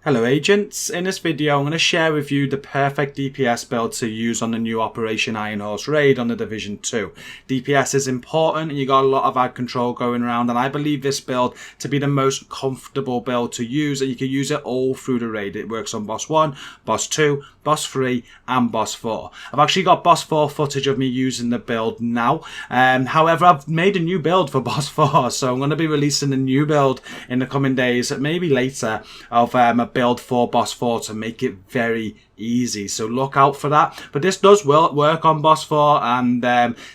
Hello agents, in this video I'm going to share with you the perfect DPS build to use on the new Operation Iron Horse raid on the Division 2. DPS is important and you got a lot of ad control going around, and I believe this build to be the most comfortable build to use, and you can use it all through the raid. It works on Boss 1, Boss 2, Boss 3 and Boss 4. I've actually got Boss 4 footage of me using the build now. However, I've made a new build for Boss 4, so I'm going to be releasing a new build in the coming days, maybe later, of a build for Boss 4 to make it very easy, so look out for that. But this does work on Boss 4, and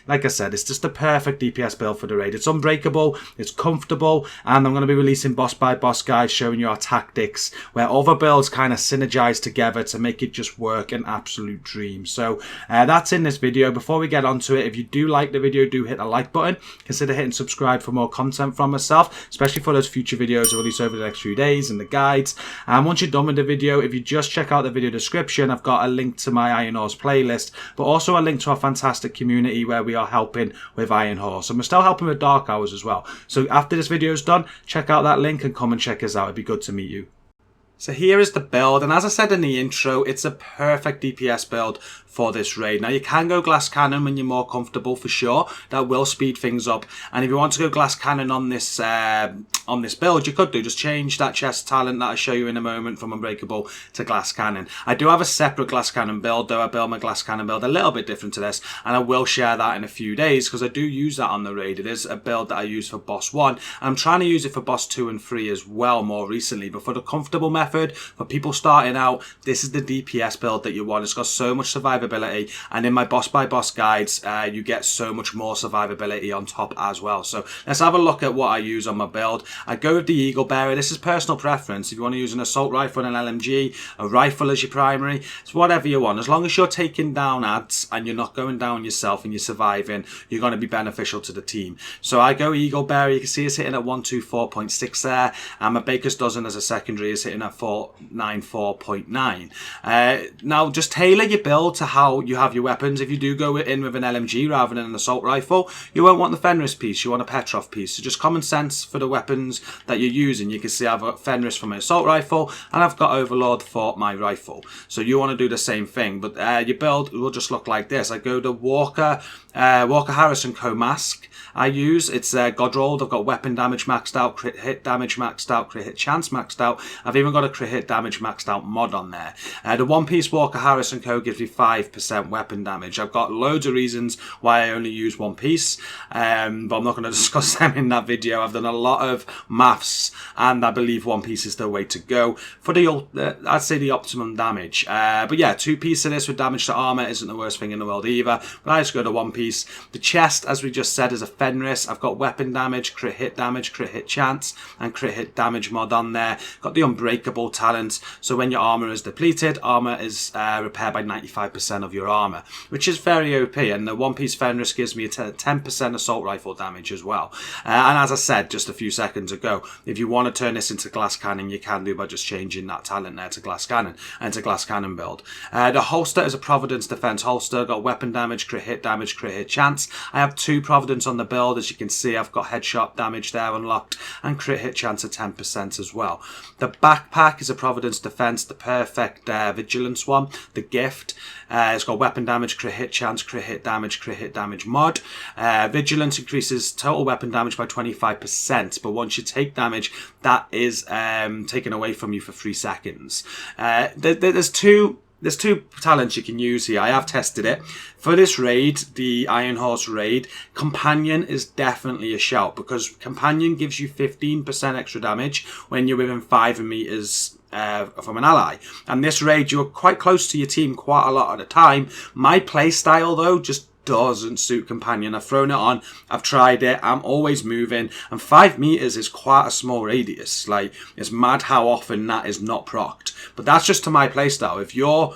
like I said, it's just the perfect DPS build for the raid. It's unbreakable, it's comfortable, and I'm going to be releasing boss by boss guides showing you our tactics where other builds kind of synergize together to make it just work an absolute dream. So that's in this video. Before we get onto it, if you do like the video, do hit the like button. Consider hitting subscribe for more content from myself, especially for those future videos I release over the next few days and the guides. And once you're done with the video, if you just check out the video description, I've got a link to my Iron Horse playlist, but also a link to our fantastic community where we are helping with Iron Horse, and we're still helping with Dark Hours as well. So after this video is done, check out that link and come and check us out. It'd be good to meet you. So here is the build, and as I said in the intro, it's a perfect DPS build for this raid. Now you can go glass cannon when you're more comfortable, for sure. That will speed things up, and if you want to go glass cannon on this build, you could do just change that chest talent that I'll show you in a moment from unbreakable to glass cannon. I do have a separate glass cannon build though. I build my glass cannon build a little bit different to this, and I will share that in a few days because I do use that on the raid. It is a build that I use for boss 1, and I'm trying to use it for boss 2 and 3 as well more recently. But for the comfortable method, for people starting out, this is the DPS build that you want. It's got so much survivability, and in my boss by boss guides you get so much more survivability on top as well. So let's have a look at what I use on my build. I go with the Eagle Bearer. This is personal preference. If you want to use an assault rifle and an LMG, a rifle as your primary, it's whatever you want. As long as you're taking down ads and you're not going down yourself and you're surviving, you're going to be beneficial to the team. So I go Eagle Bearer. You can see it's hitting at 124.6 there, and my Baker's Dozen as a secondary is hitting at 494.9. Now just tailor your build to how you have your weapons. If you do go in with an LMG rather than an assault rifle, you won't want the Fenris piece, you want a Petrov piece. So just common sense for the weapons that you're using. You can see I've got Fenris for my assault rifle, and I've got Overlord for my rifle. So you want to do the same thing, but your build will just look like this. I go to Walker Harris & Co mask. I use, it's God rolled. I've got weapon damage maxed out, crit hit damage maxed out, crit hit chance maxed out. I've even got a crit hit damage maxed out mod on there. The one piece Walker Harris & Co gives me 5% weapon damage. I've got loads of reasons why I only use one piece, but I'm not going to discuss them in that video. I've done a lot of maths, and I believe one piece is the way to go for the I'd say the optimum damage. But yeah, 2 pieces of this with damage to armor isn't the worst thing in the world either, but I just go to 1 piece. The chest, as we just said, is a Fenris. I've got weapon damage, crit hit chance, and crit hit damage mod on there. Got the unbreakable talent, so when your armor is depleted, armor is repaired by 95% of your armor, which is very OP. And the 1 piece Fenris gives me a 10% assault rifle damage as well. And as I said just a few seconds ago, if you want to turn this into glass cannon, you can do by just changing that talent there to glass cannon and to glass cannon build. The holster is a Providence defense holster. Got weapon damage, crit hit chance. I have 2 Providence on the build. As you can see, I've got headshot damage there unlocked, and crit hit chance at 10% as well. The backpack is a Providence defense, the perfect vigilance one. The gift, it's got weapon damage, crit hit chance, crit hit damage mod. Vigilance increases total weapon damage by 25%, but once you take damage, that is taken away from you for 3 seconds. There's two talents you can use here. I have tested it. For this raid, the Iron Horse raid, Companion is definitely a shout, because Companion gives you 15% extra damage when you're within 5 meters from an ally. And this raid, you're quite close to your team quite a lot at a time. My play style though just doesn't suit Companion. I've thrown it on, I've tried it, I'm always moving, and 5 meters is quite a small radius. Like, it's mad how often that is not procced. But that's just to my playstyle. If you're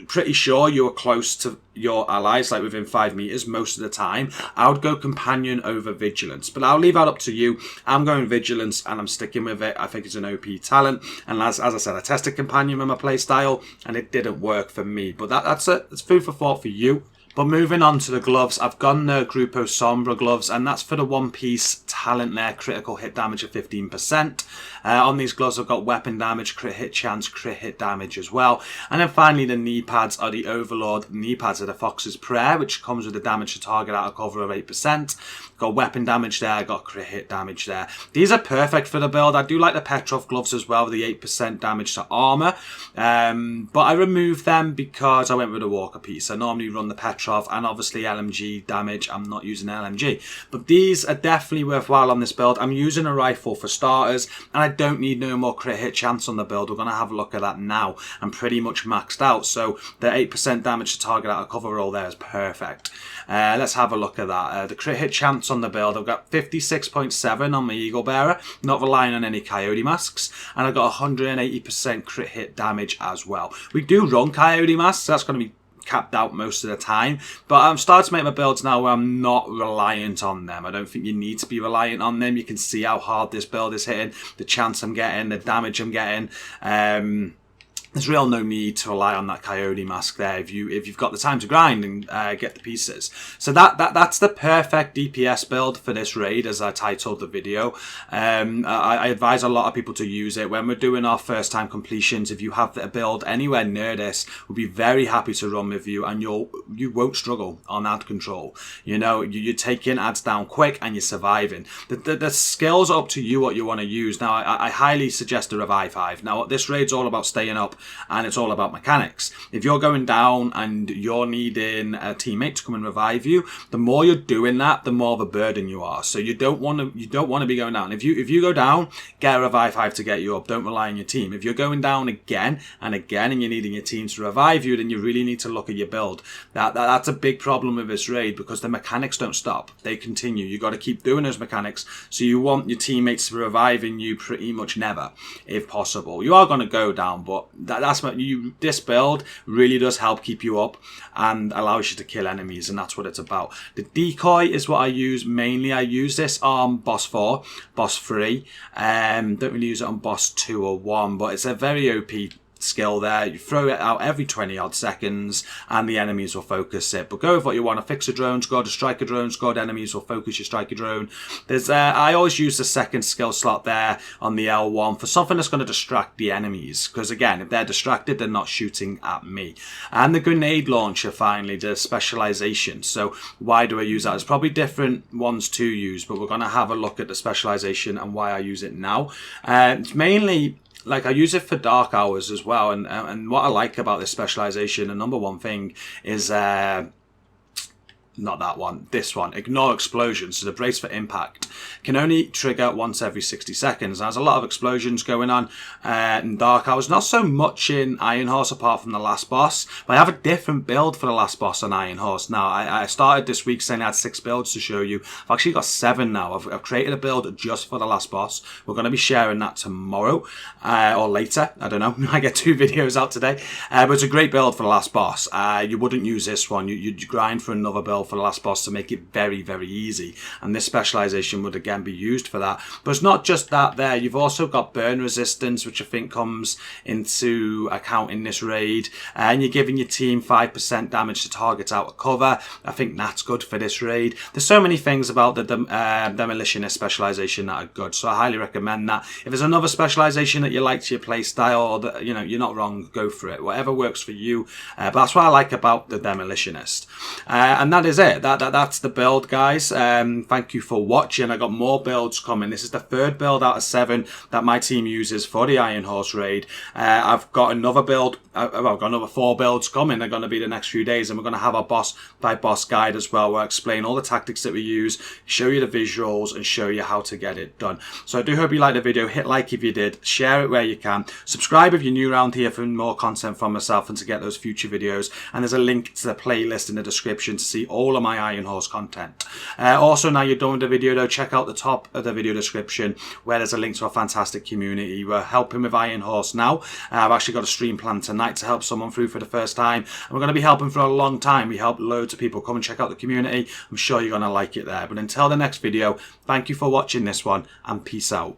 pretty sure you're close to your allies, like within 5 meters most of the time, I would go Companion over Vigilance, but I'll leave that up to you. I'm going Vigilance and I'm sticking with it. I think it's an OP talent, and as I said, I tested Companion with my playstyle and it didn't work for me, but that's food for thought for you. But moving on to the gloves, I've gone the Grupo Sombra gloves, and that's for the one piece talent there, critical hit damage of 15%. On these gloves, I've got weapon damage, crit hit chance, crit hit damage as well. And then finally, the knee pads are the Overlord knee pads are the Fox's Prayer, which comes with the damage to target out of cover of 8%. Got weapon damage there, got crit hit damage there. These are perfect for the build. I do like the Petrov gloves as well, with the 8% damage to armor. But I removed them because I went with a Walker piece. I normally run the Petrov and obviously LMG damage. I'm not using LMG, but these are definitely worthwhile on this build. I'm using a rifle for starters, and I don't need no more crit hit chance on the build. We're going to have a look at that now. I'm pretty much maxed out, so the 8% damage to target out of cover roll there is perfect. Let's have a look at that. The crit hit chance on the build, I've got 56.7 on my Eagle Bearer, not relying on any Coyote masks, and I've got 180% crit hit damage as well. We do run Coyote masks, so that's going to be capped out most of the time, but I'm starting to make my builds now where I'm not reliant on them. I don't think you need to be reliant on them. You can see how hard this build is hitting, the chance I'm getting, the damage I'm getting. There's real no need to rely on that Coyote mask there if you've got the time to grind and get the pieces. So that's the perfect DPS build for this raid, as I titled the video. I advise a lot of people to use it when we're doing our first time completions. If you have a build anywhere near this, we'll be very happy to run with you, and you won't struggle on ad control. You know, you're taking ads down quick and you're surviving. The skills are up to you what you want to use. Now I highly suggest a Revive Hive. Now this raid's all about staying up, and it's all about mechanics. If you're going down and you're needing a teammate to come and revive you, the more you're doing that, the more of a burden you are. So you don't want to be going down. If you go down, get a Revive Hive to get you up. Don't rely on your team. If you're going down again and again and you're needing your team to revive you, then you really need to look at your build. That's a big problem with this raid, because the mechanics don't stop. They continue. You got to keep doing those mechanics. So you want your teammates to be reviving you pretty much never, if possible. You are going to go down, but this build really does help keep you up and allows you to kill enemies, and that's what it's about. The Decoy is what I use mainly. I use this on boss 4, boss 3. Don't really use it on boss 2 or 1, but it's a very OP skill there. You throw it out every 20 odd seconds and the enemies will focus it. But go with what you want. A fixer drone squad, a striker drone squad, enemies will focus your striker drone. There's I always use the second skill slot there on the L1 for something that's going to distract the enemies, because again, if they're distracted, they're not shooting at me. And the grenade launcher, finally, the specialization. So why do I use that? There's probably different ones to use, but we're going to have a look at the specialization and why I use it now. It's mainly, like, I use it for dark hours as well, and what I like about this specialization, the number one thing is not that one, this one, ignore explosions. So the brace for impact can only trigger once every 60 seconds. There's a lot of explosions going on in Dark Hours, not so much in Iron Horse apart from the last boss, but I have a different build for the last boss on Iron Horse. Now I started this week saying I had 6 builds to show you. I've actually got 7 now. I've created a build just for the last boss. We're going to be sharing that tomorrow or later, I don't know. I get 2 videos out today, but it's a great build for the last boss. You wouldn't use this one. You'd grind for another build for the last boss to make it very, very easy, and this specialization would again be used for that. But it's not just that there, you've also got burn resistance, which I think comes into account in this raid, and you're giving your team 5% damage to targets out of cover. I think that's good for this raid. There's so many things about the demolitionist specialization that are good, so I highly recommend that. If there's another specialization that you like to your play style, or that, you know, you're not wrong, go for it, whatever works for you. But that's what I like about the demolitionist, and that is it. That's the build, guys. Thank you for watching. I got more builds coming. This is the 3rd build out of 7 that my team uses for the Iron Horse raid. I've got another build. I've got another 4 builds coming. They're going to be the next few days, and we're going to have our boss by boss guide as well, where I explain all the tactics that we use, show you the visuals, and show you how to get it done. So I do hope you liked the video. Hit like if you did. Share it where you can. Subscribe if you're new around here for more content from myself and to get those future videos. And there's a link to the playlist in the description to see all of my Iron Horse content. Also, now you're done with the video though, check out the top of the video description where there's a link to our fantastic community. We're helping with Iron Horse now. I've actually got a stream planned tonight to help someone through for the first time, and we're going to be helping for a long time. We help loads of people. Come and check out the community. I'm sure you're going to like it there. But until the next video, thank you for watching this one, and peace out.